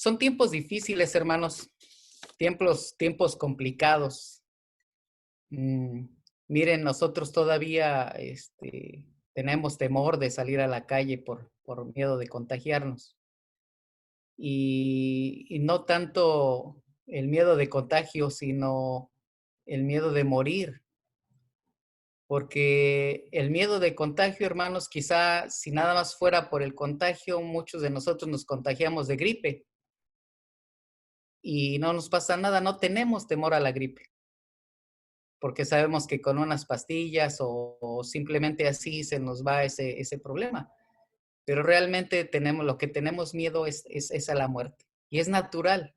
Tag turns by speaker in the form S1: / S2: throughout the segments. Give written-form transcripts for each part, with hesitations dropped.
S1: Son tiempos difíciles, hermanos, tiempos complicados. Miren, nosotros todavía tenemos temor de salir a la calle por miedo de contagiarnos. Y no tanto el miedo de contagio, sino el miedo de morir. Porque el miedo de contagio, hermanos, quizá si nada más fuera por el contagio, muchos de nosotros nos contagiamos de gripe y no nos pasa nada, no tenemos temor a la gripe, porque sabemos que con unas pastillas o simplemente así se nos va ese problema. Pero realmente lo que tenemos miedo es a la muerte. Y es natural.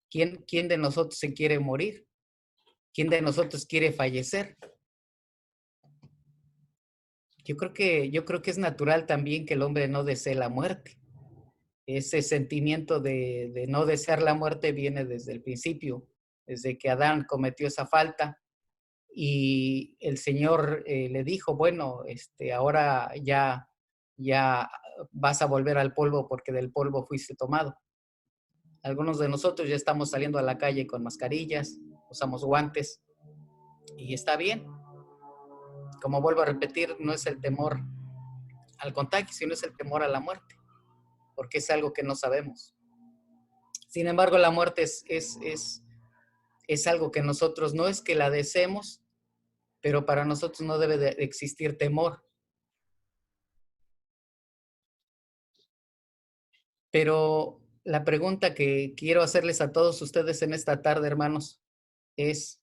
S1: ¿Quién de nosotros se quiere morir? ¿Quién de nosotros quiere fallecer? Yo creo que es natural también que el hombre no desee la muerte. Ese sentimiento de no desear la muerte viene desde el principio, desde que Adán cometió esa falta y el Señor le dijo, bueno, ahora ya vas a volver al polvo porque del polvo fuiste tomado. Algunos de nosotros ya estamos saliendo a la calle con mascarillas, usamos guantes y está bien. Como vuelvo a repetir, no es el temor al contagio, sino es el temor a la muerte, porque es algo que no sabemos. Sin embargo, la muerte es algo que nosotros no es que la deseemos, pero para nosotros no debe de existir temor. Pero la pregunta que quiero hacerles a todos ustedes en esta tarde, hermanos, es,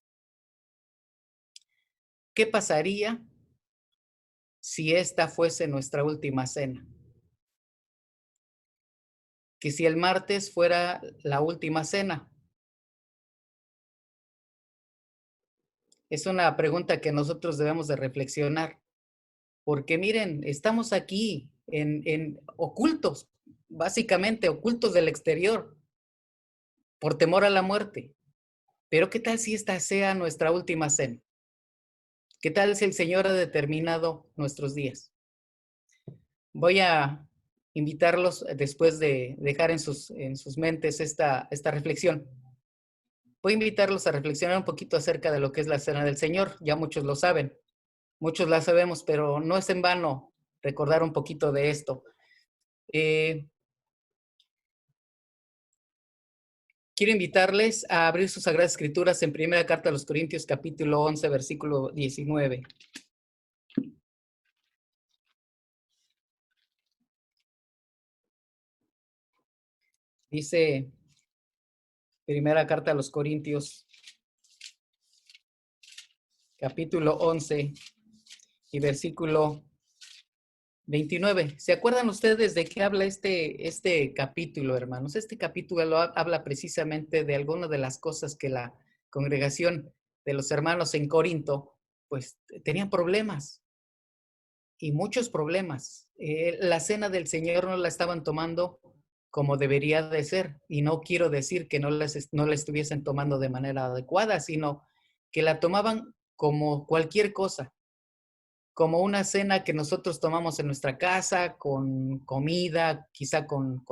S1: ¿qué pasaría si esta fuese nuestra última cena? Que si el martes fuera la última cena. Es una pregunta que nosotros debemos de reflexionar, porque miren, estamos aquí en ocultos, básicamente ocultos del exterior, por temor a la muerte. Pero ¿qué tal si esta sea nuestra última cena? ¿Qué tal si el Señor ha determinado nuestros días? Voy a invitarlos después de dejar en sus mentes esta reflexión. Voy a invitarlos a reflexionar un poquito acerca de lo que es la cena del Señor. Ya muchos lo saben, muchos la sabemos, pero no es en vano recordar un poquito de esto. Quiero invitarles a abrir sus Sagradas Escrituras en Primera Carta a los Corintios, capítulo 11, versículo 19. Dice Primera Carta a los Corintios, capítulo 11 y versículo 29. ¿Se acuerdan ustedes de qué habla este capítulo, hermanos? Este capítulo habla precisamente de algunas de las cosas que la congregación de los hermanos en Corinto, pues, tenían problemas y muchos problemas. La cena del Señor no la estaban tomando como debería de ser. Y no quiero decir que no la estuviesen tomando de manera adecuada, sino que la tomaban como cualquier cosa, como una cena que nosotros tomamos en nuestra casa, con comida, quizá con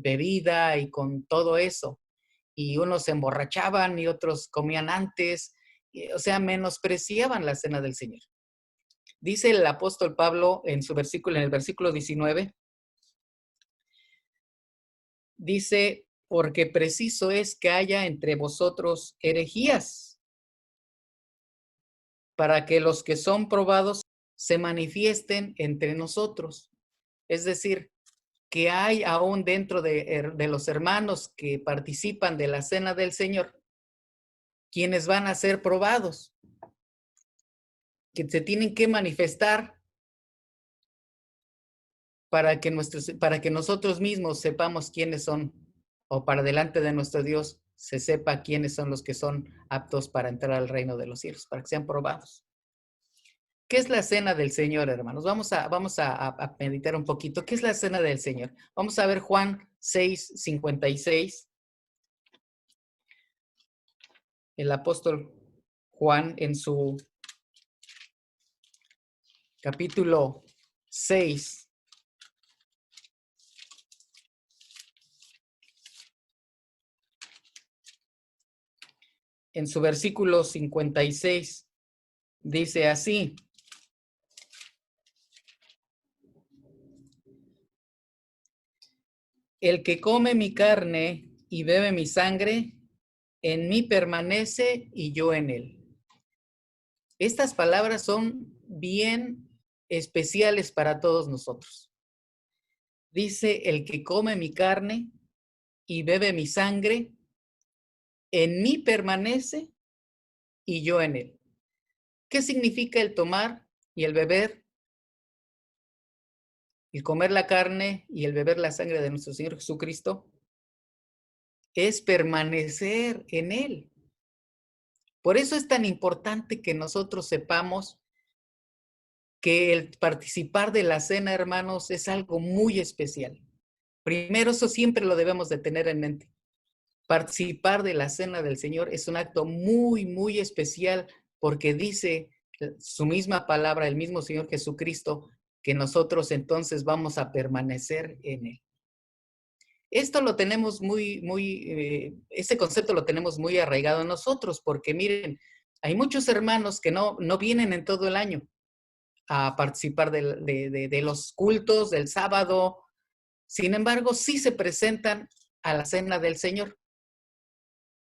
S1: bebida y con todo eso. Y unos se emborrachaban y otros comían antes, o sea, menospreciaban la cena del Señor. Dice el apóstol Pablo en el versículo 19, dice, porque preciso es que haya entre vosotros herejías, para que los que son probados se manifiesten entre nosotros. Es decir, que hay aún dentro de los hermanos que participan de la cena del Señor, quienes van a ser probados, que se tienen que manifestar para que nosotros mismos sepamos quiénes son, o para delante de nuestro Dios se sepa quiénes son los que son aptos para entrar al reino de los cielos, para que sean probados. ¿Qué es la cena del Señor, hermanos? Vamos a meditar un poquito. ¿Qué es la cena del Señor? Vamos a ver Juan 6:56. El apóstol Juan en su capítulo 6, en su versículo 56, dice así: el que come mi carne y bebe mi sangre, en mí permanece y yo en él. Estas palabras son bien especiales para todos nosotros. Dice, el que come mi carne y bebe mi sangre, en mí permanece y yo en él. ¿Qué significa el tomar y el beber? El comer la carne y el beber la sangre de nuestro Señor Jesucristo es permanecer en él. Por eso es tan importante que nosotros sepamos que el participar de la cena, hermanos, es algo muy especial. Primero, eso siempre lo debemos de tener en mente. Participar de la cena del Señor es un acto muy, muy especial porque dice su misma palabra, el mismo Señor Jesucristo, que nosotros entonces vamos a permanecer en Él. Esto lo tenemos este concepto lo tenemos muy arraigado en nosotros porque miren, hay muchos hermanos que no vienen en todo el año a participar de los cultos del sábado. Sin embargo, sí se presentan a la cena del Señor.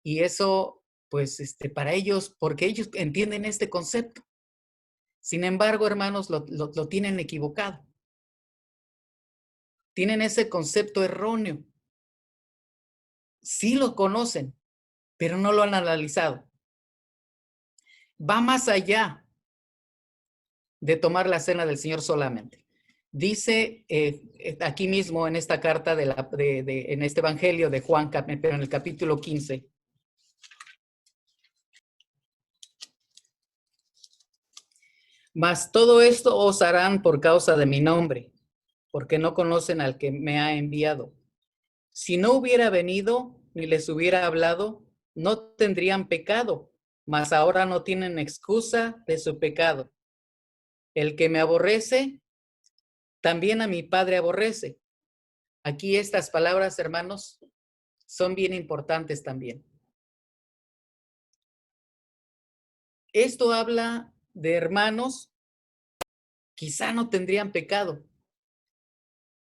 S1: Y eso, pues, para ellos, porque ellos entienden este concepto. Sin embargo, hermanos, lo tienen equivocado. Tienen ese concepto erróneo. Sí lo conocen, pero no lo han analizado. Va más allá de tomar la cena del Señor solamente. Dice aquí mismo en esta carta, en este Evangelio de Juan, pero en el capítulo 15, mas todo esto os harán por causa de mi nombre, porque no conocen al que me ha enviado. Si no hubiera venido ni les hubiera hablado, no tendrían pecado, mas ahora no tienen excusa de su pecado. El que me aborrece, también a mi Padre aborrece. Aquí estas palabras, hermanos, son bien importantes también. Esto habla de hermanos, quizá no tendrían pecado,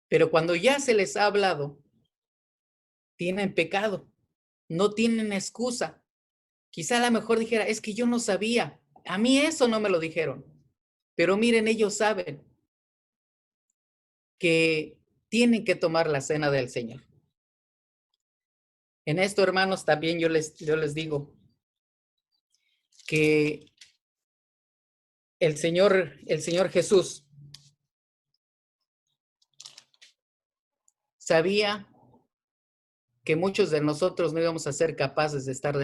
S1: pero cuando ya se les ha hablado, tienen pecado, no tienen excusa. Quizá a lo mejor dijera, es que yo no sabía, a mí eso no me lo dijeron. Pero miren, ellos saben que tienen que tomar la cena del Señor. En esto, hermanos, también yo les digo que el Señor Jesús sabía que muchos de nosotros no íbamos a ser capaces de estar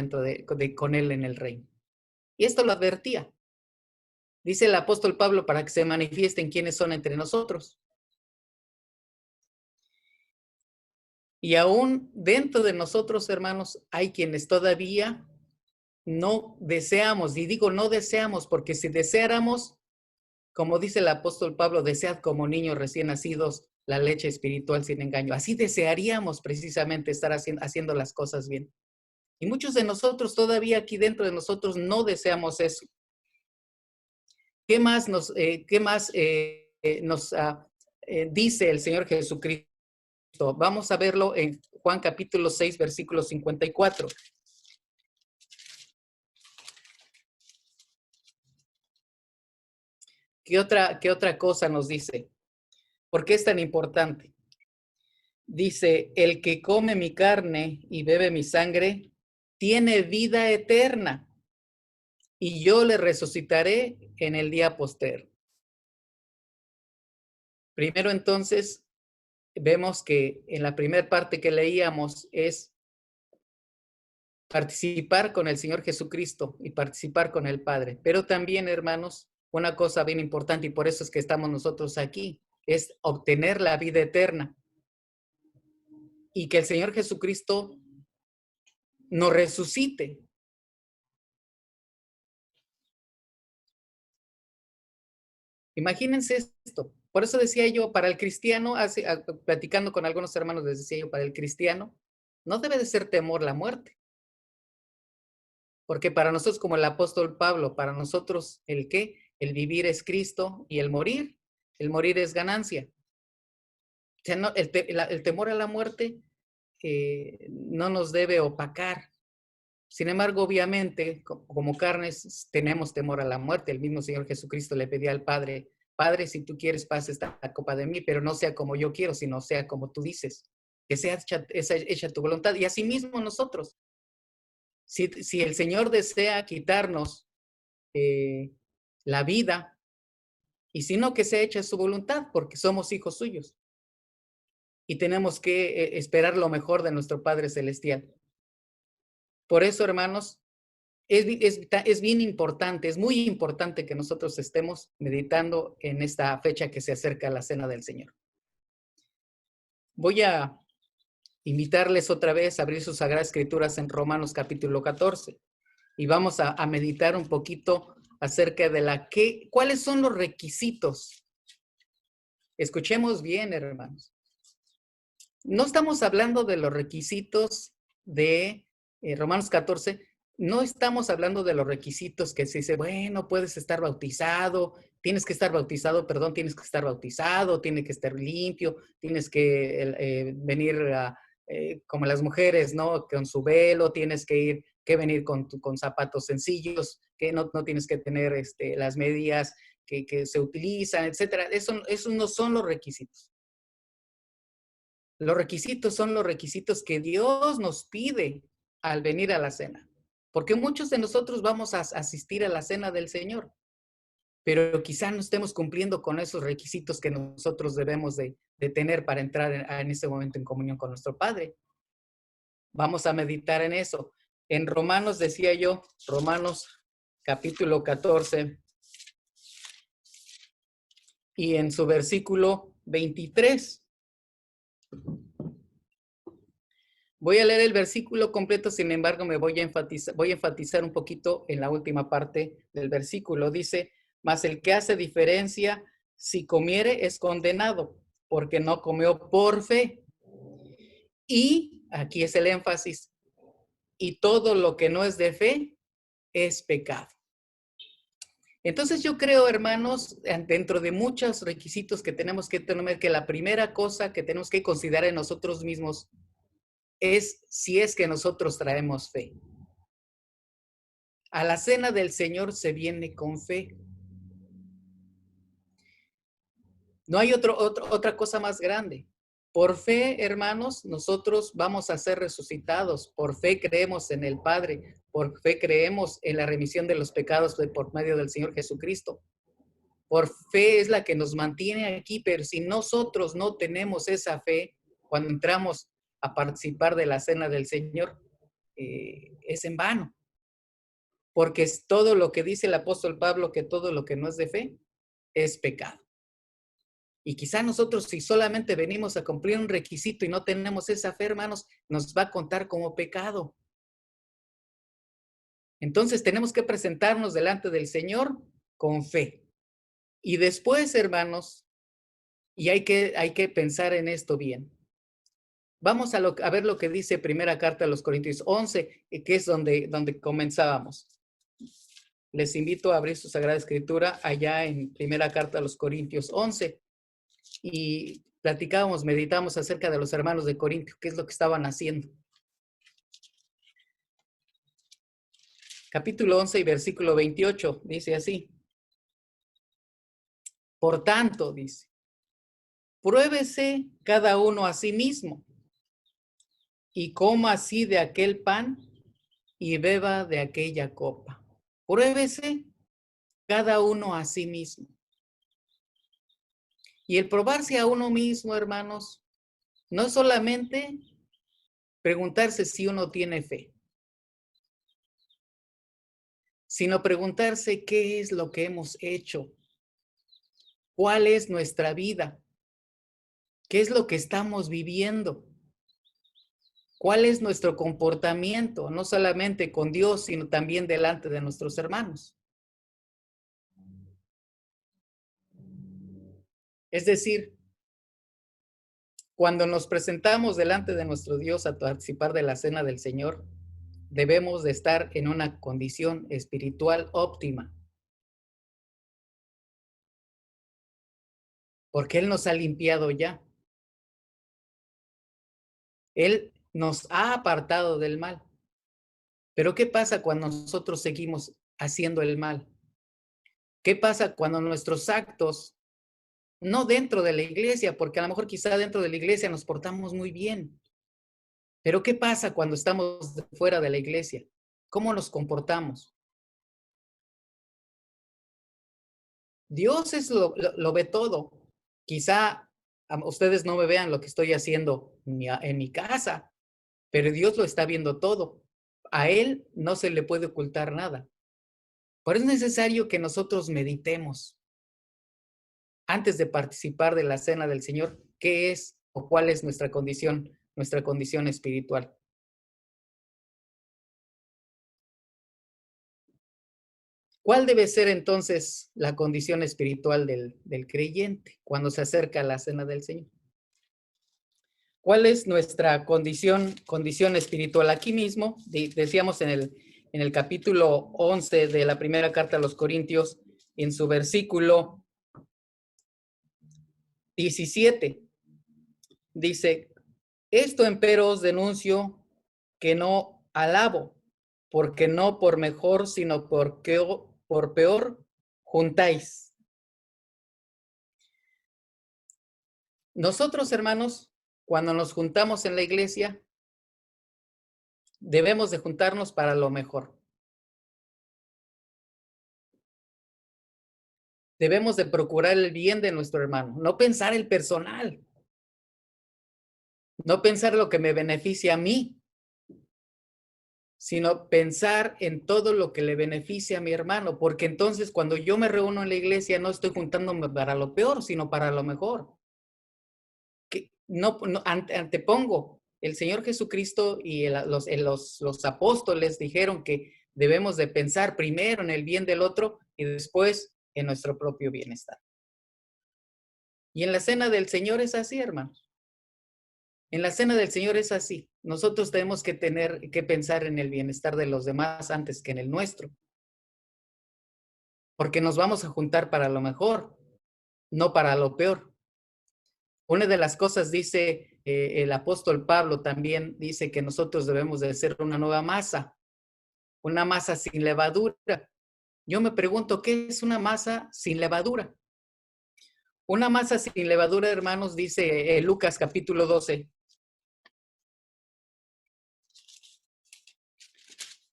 S1: con Él en el reino. Y esto lo advertía. Dice el apóstol Pablo para que se manifiesten quiénes son entre nosotros. Y aún dentro de nosotros, hermanos, hay quienes todavía no deseamos, y digo no deseamos, porque si deseáramos, como dice el apóstol Pablo, desead como niños recién nacidos la leche espiritual sin engaño. Así desearíamos precisamente estar haciendo las cosas bien. Y muchos de nosotros todavía aquí dentro de nosotros no deseamos eso. ¿Qué más nos dice el Señor Jesucristo? Vamos a verlo en Juan capítulo 6, versículo 54. ¿Qué otra cosa nos dice? ¿Por qué es tan importante? Dice, el que come mi carne y bebe mi sangre, tiene vida eterna, y yo le resucitaré en el día postero. Primero, entonces, vemos que en la primera parte que leíamos es participar con el Señor Jesucristo y participar con el Padre. Pero también, hermanos, una cosa bien importante, y por eso es que estamos nosotros aquí, es obtener la vida eterna. Y que el Señor Jesucristo nos resucite. Imagínense esto. Por eso decía yo, para el cristiano, platicando con algunos hermanos, les decía yo, para el cristiano, no debe de ser temor la muerte. Porque para nosotros, como el apóstol Pablo, para nosotros, ¿el qué? El vivir es Cristo y el morir es ganancia. O sea, no, el temor a la muerte no nos debe opacar. Sin embargo, obviamente, como carnes, tenemos temor a la muerte. El mismo Señor Jesucristo le pedía al Padre, Padre, si tú quieres, pasa esta copa de mí, pero no sea como yo quiero, sino sea como tú dices. Que sea hecha tu voluntad. Y asimismo nosotros. Si el Señor desea quitarnos la vida, y si no, que sea hecha su voluntad, porque somos hijos suyos. Y tenemos que esperar lo mejor de nuestro Padre Celestial. Por eso, hermanos, es bien importante, es muy importante que nosotros estemos meditando en esta fecha que se acerca a la Cena del Señor. Voy a invitarles otra vez a abrir sus Sagradas Escrituras en Romanos capítulo 14 y vamos a meditar un poquito acerca de cuáles son los requisitos. Escuchemos bien, hermanos. No estamos hablando de los requisitos de Romanos 14, no estamos hablando de los requisitos que se dice, bueno, puedes estar bautizado, tienes que estar bautizado, tiene que estar limpio, tienes que venir como las mujeres, ¿no? Con su velo, tienes que venir con zapatos sencillos, que no tienes que tener las medidas que se utilizan, etcétera. Eso no son los requisitos. Los requisitos son los requisitos que Dios nos pide al venir a la cena. Porque muchos de nosotros vamos a asistir a la cena del Señor, pero quizá no estemos cumpliendo con esos requisitos que nosotros debemos de tener para entrar en ese momento en comunión con nuestro Padre. Vamos a meditar en eso. En Romanos, decía yo, Romanos capítulo 14 y en su versículo 23. Voy a leer el versículo completo, sin embargo, voy a enfatizar un poquito en la última parte del versículo. Dice, mas el que hace diferencia, si comiere, es condenado, porque no comió por fe. Y, aquí es el énfasis, y todo lo que no es de fe es pecado. Entonces yo creo, hermanos, dentro de muchos requisitos que tenemos que tener, que la primera cosa que tenemos que considerar en nosotros mismos es si es que nosotros traemos fe. A la cena del Señor se viene con fe. No hay otra cosa más grande. Por fe, hermanos, nosotros vamos a ser resucitados. Por fe creemos en el Padre. Por fe creemos en la remisión de los pecados por medio del Señor Jesucristo. Por fe es la que nos mantiene aquí, pero si nosotros no tenemos esa fe, cuando entramos a participar de la cena del Señor, es en vano. Porque es todo lo que dice el apóstol Pablo, que todo lo que no es de fe es pecado. Y quizá nosotros, si solamente venimos a cumplir un requisito y no tenemos esa fe, hermanos, nos va a contar como pecado. Entonces tenemos que presentarnos delante del Señor con fe. Y después, hermanos, y hay que pensar en esto bien. Vamos a ver lo que dice primera carta a los Corintios 11, que es donde comenzábamos. Les invito a abrir su Sagrada Escritura allá en primera carta a los Corintios 11. Y meditamos acerca de los hermanos de Corintio, qué es lo que estaban haciendo. Capítulo 11 y versículo 28, dice así. Por tanto, dice, pruébese cada uno a sí mismo y coma así de aquel pan y beba de aquella copa. Pruébese cada uno a sí mismo. Y el probarse a uno mismo, hermanos, no es solamente preguntarse si uno tiene fe, sino preguntarse qué es lo que hemos hecho, cuál es nuestra vida, qué es lo que estamos viviendo, cuál es nuestro comportamiento, no solamente con Dios, sino también delante de nuestros hermanos. Es decir, cuando nos presentamos delante de nuestro Dios a participar de la cena del Señor, debemos de estar en una condición espiritual óptima, porque Él nos ha limpiado ya. Él nos ha apartado del mal. Pero ¿qué pasa cuando nosotros seguimos haciendo el mal? ¿Qué pasa cuando nuestros actos, no dentro de la iglesia, porque a lo mejor quizá dentro de la iglesia nos portamos muy bien, pero ¿qué pasa cuando estamos fuera de la iglesia? ¿Cómo nos comportamos? Dios lo ve todo. Quizá ustedes no me vean lo que estoy haciendo en mi casa, pero Dios lo está viendo todo. A Él no se le puede ocultar nada. Por eso es necesario que nosotros meditemos antes de participar de la cena del Señor, qué es o cuál es nuestra condición espiritual. ¿Cuál debe ser entonces la condición espiritual del creyente cuando se acerca a la cena del Señor? ¿Cuál es nuestra condición espiritual? Aquí mismo, decíamos en el capítulo 11 de la primera carta a los Corintios, en su versículo 17, dice, esto empero os denuncio que no alabo, porque no por mejor, sino porque por peor juntáis. Nosotros, hermanos, cuando nos juntamos en la iglesia, debemos de juntarnos para lo mejor. Debemos de procurar el bien de nuestro hermano, no pensar el personal, no pensar lo que me beneficia a mí, sino pensar en todo lo que le beneficia a mi hermano, porque entonces cuando yo me reúno en la iglesia no estoy juntándome para lo peor, sino para lo mejor. Que no antepongo. El Señor Jesucristo y los apóstoles dijeron que debemos de pensar primero en el bien del otro y después en nuestro propio bienestar. Y en la cena del Señor es así, hermanos. En la cena del Señor es así. Nosotros tenemos que tener que pensar en el bienestar de los demás antes que en el nuestro. Porque nos vamos a juntar para lo mejor, no para lo peor. Una de las cosas dice el apóstol Pablo también, dice que nosotros debemos de ser una masa sin levadura. Yo me pregunto, ¿qué es una masa sin levadura? Una masa sin levadura, hermanos, dice Lucas capítulo 12.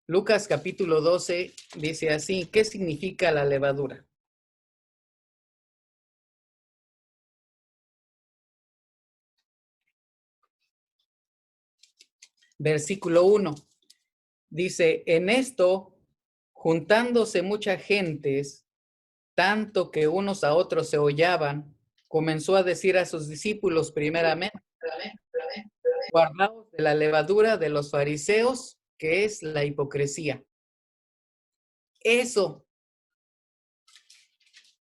S1: Lucas capítulo 12 dice así, ¿qué significa la levadura? Versículo 1 dice, en esto, juntándose muchas gentes, tanto que unos a otros se hollaban, comenzó a decir a sus discípulos primeramente, guardaos de la levadura de los fariseos, que es la hipocresía. Eso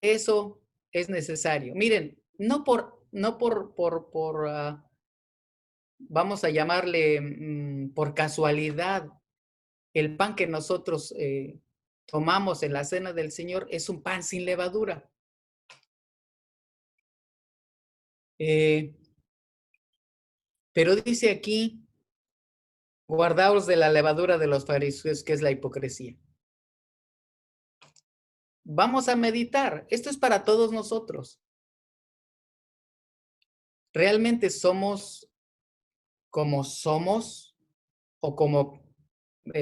S1: es necesario. Miren, no por vamos a llamarle por casualidad, el pan que nosotros tomamos en la cena del Señor es un pan sin levadura. Pero dice aquí, guardaos de la levadura de los fariseos, que es la hipocresía. Vamos a meditar. Esto es para todos nosotros. ¿Realmente somos como somos o como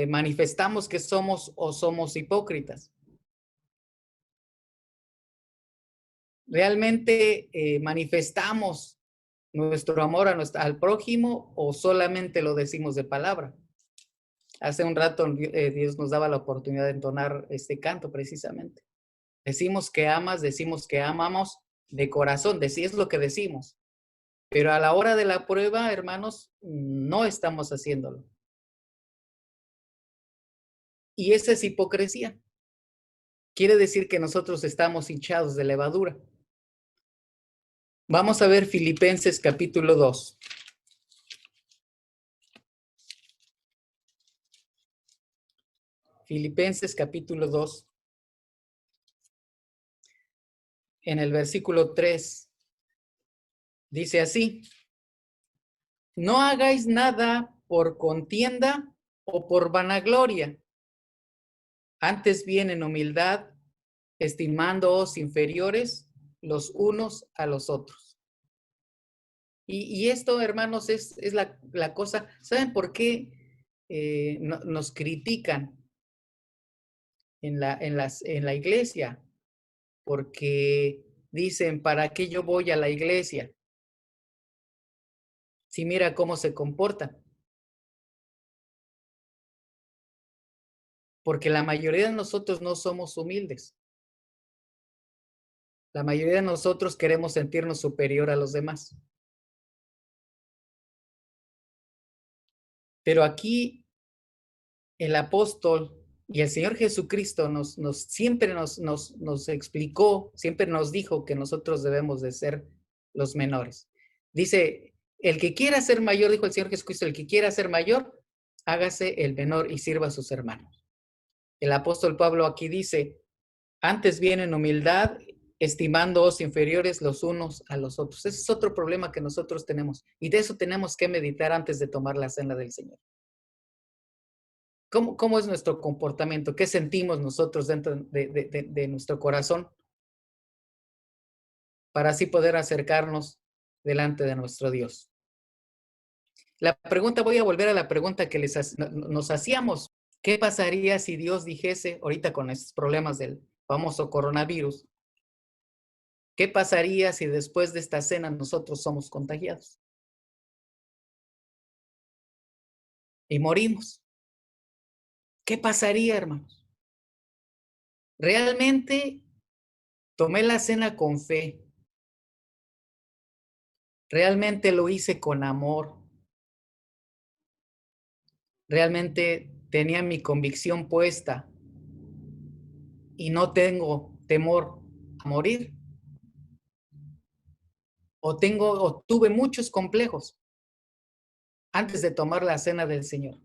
S1: manifestamos que somos o somos hipócritas? ¿Realmente manifestamos nuestro amor al prójimo o solamente lo decimos de palabra? Hace un rato Dios nos daba la oportunidad de entonar este canto precisamente. Decimos que amas, decimos que amamos de corazón, es lo que decimos. Pero a la hora de la prueba, hermanos, no estamos haciéndolo. Y esa es hipocresía. Quiere decir que nosotros estamos hinchados de levadura. Vamos a ver Filipenses capítulo 2. Filipenses capítulo 2, en el versículo 3, dice así: no hagáis nada por contienda o por vanagloria, antes bien en humildad, estimándoos inferiores los unos a los otros. Y esto, hermanos, es la cosa. ¿Saben por qué nos critican en la iglesia? Porque dicen, ¿para qué yo voy a la iglesia? Si mira cómo se comporta. Porque la mayoría de nosotros no somos humildes. La mayoría de nosotros queremos sentirnos superior a los demás. Pero aquí el apóstol y el Señor Jesucristo siempre nos explicó, siempre nos dijo que nosotros debemos de ser los menores. Dice, el que quiera ser mayor, dijo el Señor Jesucristo, el que quiera ser mayor, hágase el menor y sirva a sus hermanos. El apóstol Pablo aquí dice, antes bien en humildad, estimándoos inferiores los unos a los otros. Ese es otro problema que nosotros tenemos. Y de eso tenemos que meditar antes de tomar la cena del Señor. ¿Cómo es nuestro comportamiento? ¿Qué sentimos nosotros dentro de nuestro corazón? Para así poder acercarnos delante de nuestro Dios. Voy a volver a la pregunta que nos hacíamos. ¿Qué pasaría si Dios dijese, ahorita con estos problemas del famoso coronavirus, qué pasaría si después de esta cena nosotros somos contagiados y morimos? ¿Qué pasaría, hermanos? Realmente tomé la cena con fe. Realmente lo hice con amor. Realmente tenía mi convicción puesta y no tengo temor a morir. O tuve muchos complejos antes de tomar la cena del Señor.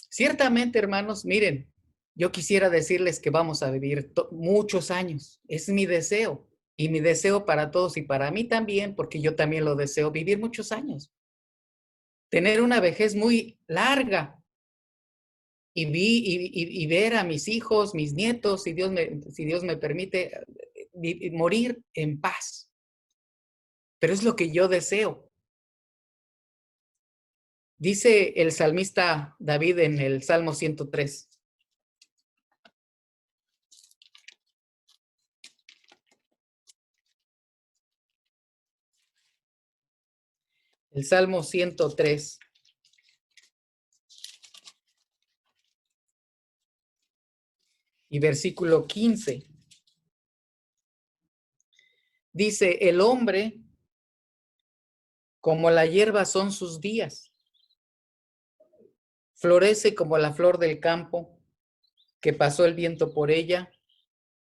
S1: Ciertamente, hermanos, miren, yo quisiera decirles que vamos a vivir muchos años. Es mi deseo. Y mi deseo para todos y para mí también, porque yo también lo deseo, vivir muchos años. Tener una vejez muy larga y ver a mis hijos, mis nietos, si Dios me permite, morir en paz. Pero es lo que yo deseo. Dice el salmista David en el Salmo 103. El Salmo 103. Y versículo 15. Dice, el hombre, como la hierba son sus días, florece como la flor del campo, que pasó el viento por ella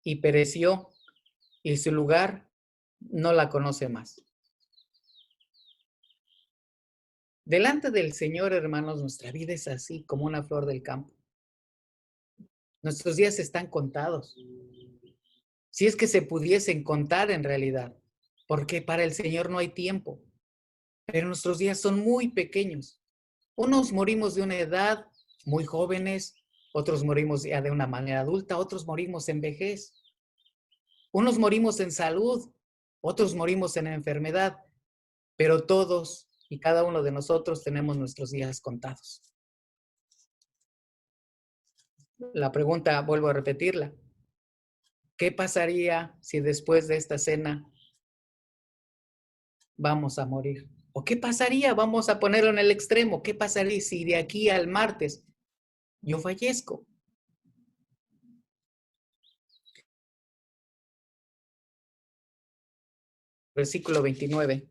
S1: y pereció, y su lugar no la conoce más. Delante del Señor, hermanos, nuestra vida es así, como una flor del campo. Nuestros días están contados. Si es que se pudiesen contar en realidad, porque para el Señor no hay tiempo, pero nuestros días son muy pequeños. Unos morimos de una edad muy jóvenes, otros morimos ya de una manera adulta, otros morimos en vejez. Unos morimos en salud, otros morimos en enfermedad, pero todos y cada uno de nosotros tenemos nuestros días contados. La pregunta, vuelvo a repetirla. ¿Qué pasaría si después de esta cena vamos a morir? ¿O qué pasaría? Vamos a ponerlo en el extremo. ¿Qué pasaría si de aquí al martes yo fallezco? Versículo 29.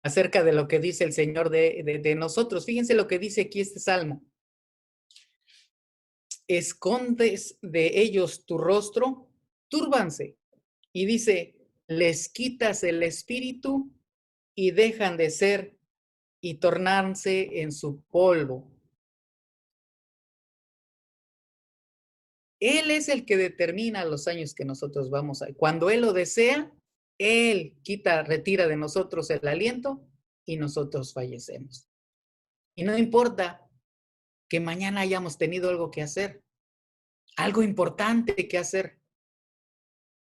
S1: Acerca de lo que dice el Señor de nosotros. Fíjense lo que dice aquí este salmo. Escondes de ellos tu rostro, túrbanse. Y dice, les quitas el espíritu y dejan de ser y tornarse en su polvo. Él es el que determina los años que nosotros vamos a. Cuando Él lo desea, Él retira de nosotros el aliento y nosotros fallecemos. Y no importa que mañana hayamos tenido algo que hacer, algo importante que hacer.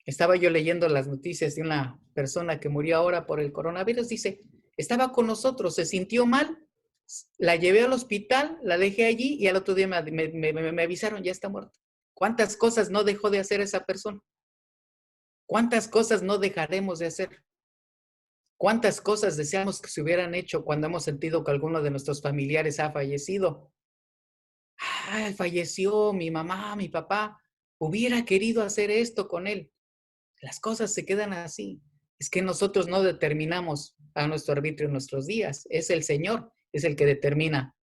S1: Estaba yo leyendo las noticias de una persona que murió ahora por el coronavirus. Dice, estaba con nosotros, se sintió mal, la llevé al hospital, la dejé allí y al otro día me avisaron, ya está muerta. ¿Cuántas cosas no dejó de hacer esa persona? ¿Cuántas cosas no dejaremos de hacer? ¿Cuántas cosas deseamos que se hubieran hecho cuando hemos sentido que alguno de nuestros familiares ha fallecido? Ay, falleció mi mamá, mi papá. Hubiera querido hacer esto con él. Las cosas se quedan así. Es que nosotros no determinamos a nuestro arbitrio nuestros días. Es el Señor, es el que determina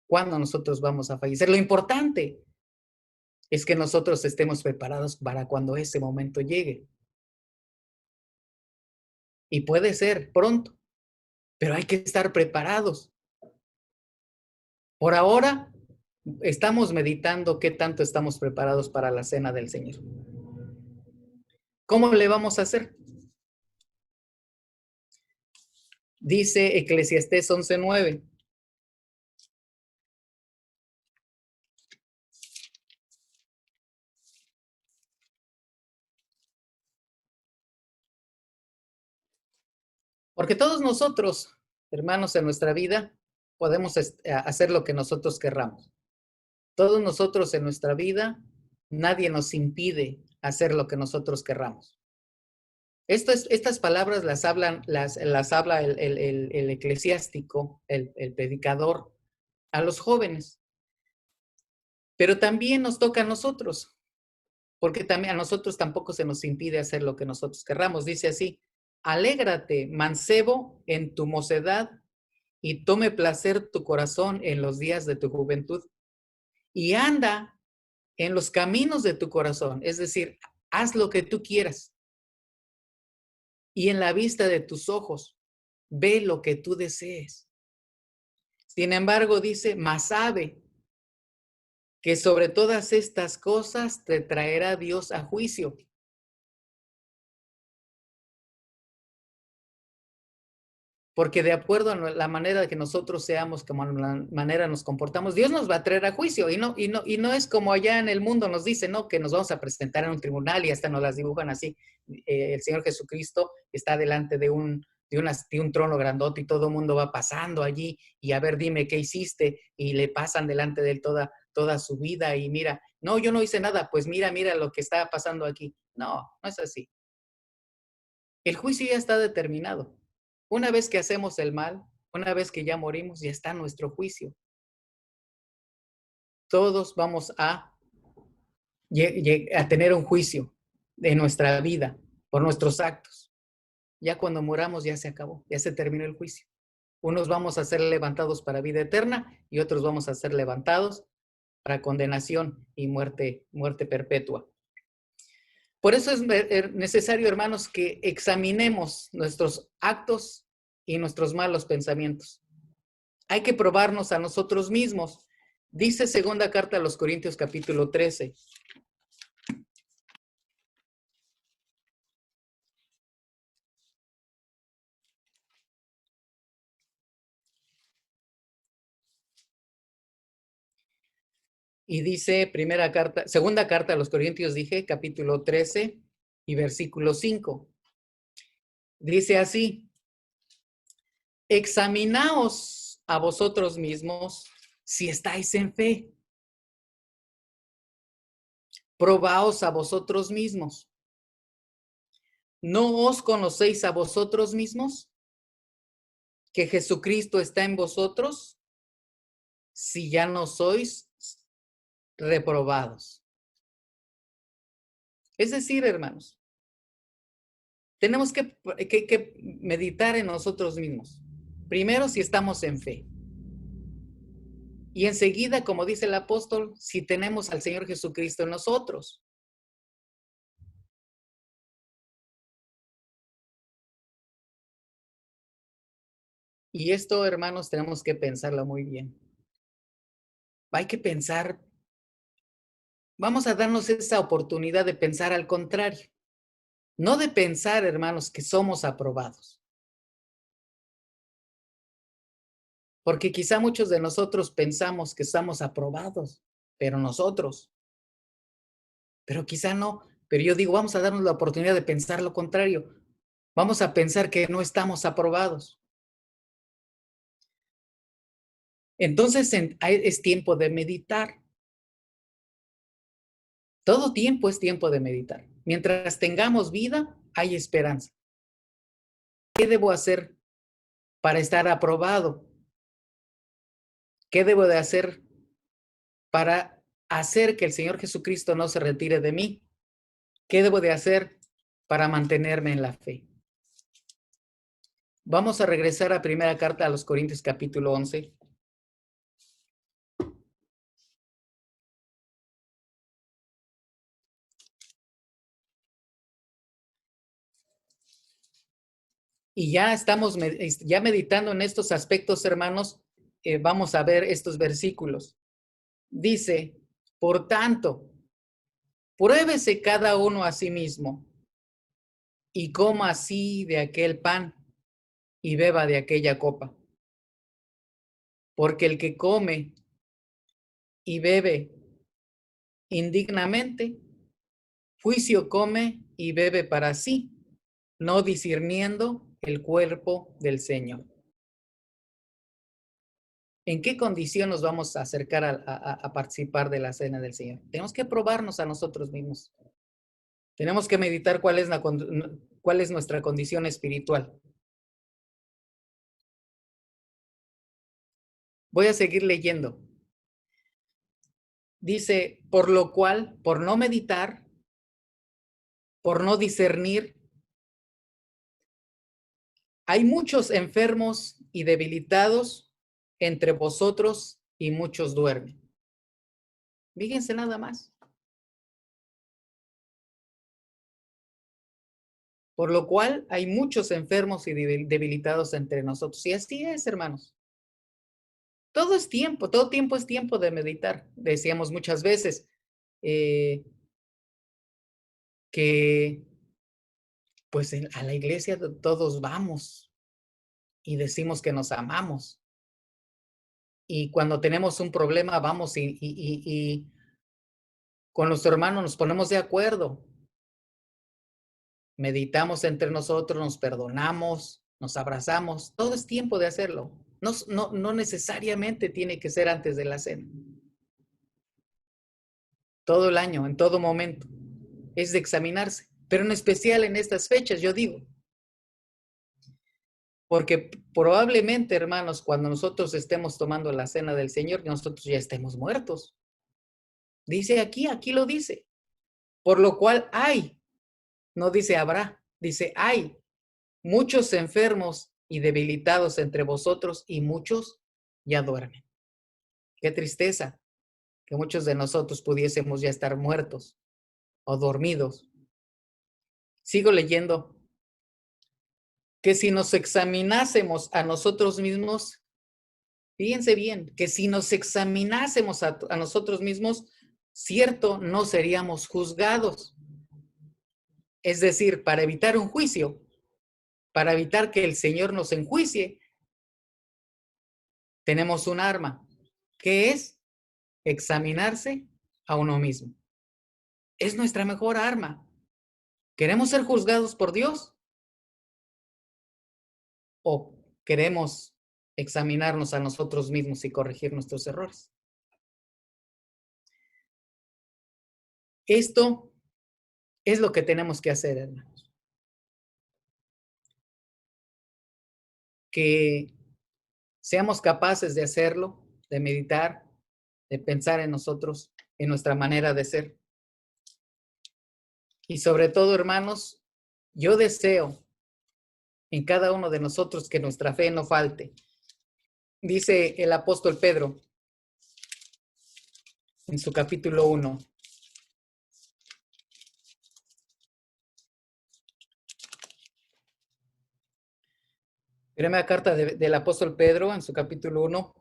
S1: cuándo nosotros vamos a fallecer. Lo importante es que nosotros estemos preparados para cuando ese momento llegue. Y puede ser pronto, pero hay que estar preparados. Por ahora, estamos meditando qué tanto estamos preparados para la cena del Señor. ¿Cómo le vamos a hacer? Dice Eclesiastés 11:9. Porque todos nosotros, hermanos, en nuestra vida, podemos hacer lo que nosotros querramos. Todos nosotros en nuestra vida, nadie nos impide hacer lo que nosotros querramos. Estas palabras las habla el eclesiástico, el predicador, a los jóvenes. Pero también nos toca a nosotros, porque también a nosotros tampoco se nos impide hacer lo que nosotros querramos. Dice así, alégrate, mancebo, en tu mocedad, y tome placer tu corazón en los días de tu juventud. Y anda en los caminos de tu corazón, es decir, haz lo que tú quieras. Y en la vista de tus ojos, ve lo que tú desees. Sin embargo, dice, mas sabe que sobre todas estas cosas te traerá Dios a juicio. Porque de acuerdo a la manera que nosotros seamos, como la manera nos comportamos, Dios nos va a traer a juicio. Y no es como allá en el mundo nos dice, ¿no? Que nos vamos a presentar en un tribunal y hasta nos las dibujan así. El Señor Jesucristo está delante de un trono grandote y todo el mundo va pasando allí y a ver, dime qué hiciste, y le pasan delante de él toda su vida y mira, no, yo no hice nada, pues mira lo que está pasando aquí. No, no es así. El juicio ya está determinado. Una vez que hacemos el mal, una vez que ya morimos, ya está nuestro juicio. Todos vamos a tener un juicio de nuestra vida por nuestros actos. Ya cuando moramos ya se acabó, ya se terminó el juicio. Unos vamos a ser levantados para vida eterna y otros vamos a ser levantados para condenación y muerte perpetua. Por eso es necesario, hermanos, que examinemos nuestros actos y nuestros malos pensamientos. Hay que probarnos a nosotros mismos. Dice segunda carta a los Corintios capítulo 13. Y dice segunda carta a los Corintios, dije, capítulo 13 y versículo 5. Dice así, examinaos a vosotros mismos si estáis en fe. Probaos a vosotros mismos. ¿No os conocéis a vosotros mismos? ¿Que Jesucristo está en vosotros? Si ya no sois reprobados. Es decir, hermanos, tenemos que meditar en nosotros mismos. Primero, si estamos en fe. Y enseguida, como dice el apóstol, si tenemos al Señor Jesucristo en nosotros. Y esto, hermanos, tenemos que pensarlo muy bien. Hay que pensar, vamos a darnos esa oportunidad de pensar al contrario. No de pensar, hermanos, que somos aprobados. Porque quizá muchos de nosotros pensamos que estamos aprobados, pero nosotros. Pero quizá no. Pero yo digo, vamos a darnos la oportunidad de pensar lo contrario. Vamos a pensar que no estamos aprobados. Entonces es tiempo de meditar. Todo tiempo es tiempo de meditar. Mientras tengamos vida, hay esperanza. ¿Qué debo hacer para estar aprobado? ¿Qué debo de hacer para hacer que el Señor Jesucristo no se retire de mí? ¿Qué debo de hacer para mantenerme en la fe? Vamos a regresar a primera carta a los Corintios capítulo 11. Y ya estamos ya meditando en estos aspectos, hermanos. Vamos a ver estos versículos. Dice, por tanto, pruébese cada uno a sí mismo y coma así de aquel pan y beba de aquella copa. Porque el que come y bebe indignamente, juicio come y bebe para sí, no discerniendo el cuerpo del Señor. ¿En qué condición nos vamos a acercar a participar de la cena del Señor? Tenemos que probarnos a nosotros mismos. Tenemos que meditar cuál es nuestra condición espiritual. Voy a seguir leyendo. Dice, por lo cual, por no meditar, por no discernir, hay muchos enfermos y debilitados entre vosotros y muchos duermen. Fíjense nada más. Por lo cual hay muchos enfermos y debilitados entre nosotros. Y así es, hermanos. Todo tiempo es tiempo de meditar. Decíamos muchas veces que pues a la iglesia todos vamos y decimos que nos amamos. Y cuando tenemos un problema vamos y con nuestro hermano nos ponemos de acuerdo. Meditamos entre nosotros, nos perdonamos, nos abrazamos. Todo es tiempo de hacerlo. No necesariamente tiene que ser antes de la cena. Todo el año, en todo momento. Es de examinarse. Pero en especial en estas fechas, yo digo. Porque probablemente, hermanos, cuando nosotros estemos tomando la cena del Señor, nosotros ya estemos muertos. Dice aquí lo dice. Por lo cual hay, no dice habrá, dice hay muchos enfermos y debilitados entre vosotros y muchos ya duermen. Qué tristeza que muchos de nosotros pudiésemos ya estar muertos o dormidos. Sigo leyendo que si nos examinásemos a nosotros mismos, fíjense bien, que si nos examinásemos a nosotros mismos, cierto, no seríamos juzgados. Es decir, para evitar un juicio, para evitar que el Señor nos enjuicie, tenemos un arma, que es examinarse a uno mismo. Es nuestra mejor arma. ¿Queremos ser juzgados por Dios? ¿O queremos examinarnos a nosotros mismos y corregir nuestros errores? Esto es lo que tenemos que hacer, hermanos. Que seamos capaces de hacerlo, de meditar, de pensar en nosotros, en nuestra manera de ser. Y sobre todo, hermanos, yo deseo en cada uno de nosotros que nuestra fe no falte. Dice el apóstol Pedro en su capítulo 1. Primera carta del apóstol Pedro en su capítulo 1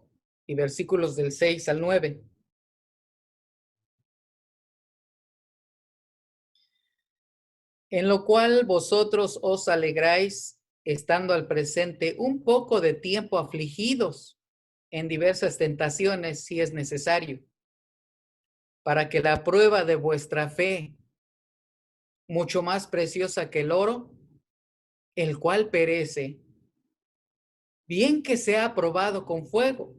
S1: y versículos del 6 al 9. En lo cual vosotros os alegráis, estando al presente un poco de tiempo afligidos en diversas tentaciones, si es necesario, para que la prueba de vuestra fe, mucho más preciosa que el oro, el cual perece, bien que sea probado con fuego,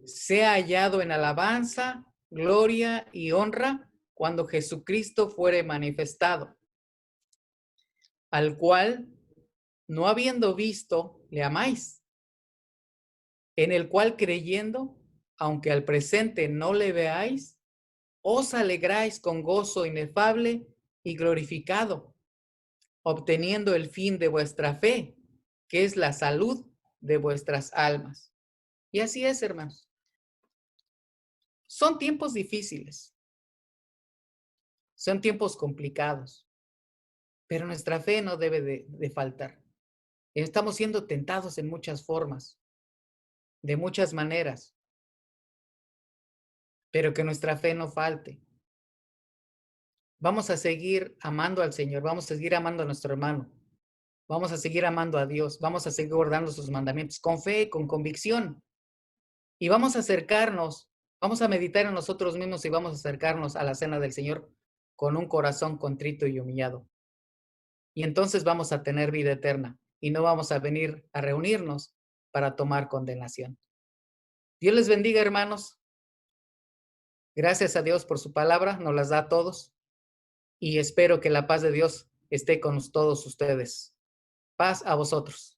S1: sea hallado en alabanza, gloria y honra cuando Jesucristo fuere manifestado, al cual, no habiendo visto, le amáis, en el cual creyendo, aunque al presente no le veáis, os alegráis con gozo inefable y glorificado, obteniendo el fin de vuestra fe, que es la salud de vuestras almas. Y así es, hermanos. Son tiempos difíciles, son tiempos complicados, pero nuestra fe no debe de faltar. Estamos siendo tentados en muchas formas, de muchas maneras, pero que nuestra fe no falte. Vamos a seguir amando al Señor, vamos a seguir amando a nuestro hermano, vamos a seguir amando a Dios, vamos a seguir guardando sus mandamientos con fe, con convicción, y vamos a acercarnos, vamos a meditar en nosotros mismos y vamos a acercarnos a la cena del Señor con un corazón contrito y humillado. Y entonces vamos a tener vida eterna y no vamos a venir a reunirnos para tomar condenación. Dios les bendiga, hermanos. Gracias a Dios por su palabra, nos las da a todos y espero que la paz de Dios esté con todos ustedes. Paz a vosotros.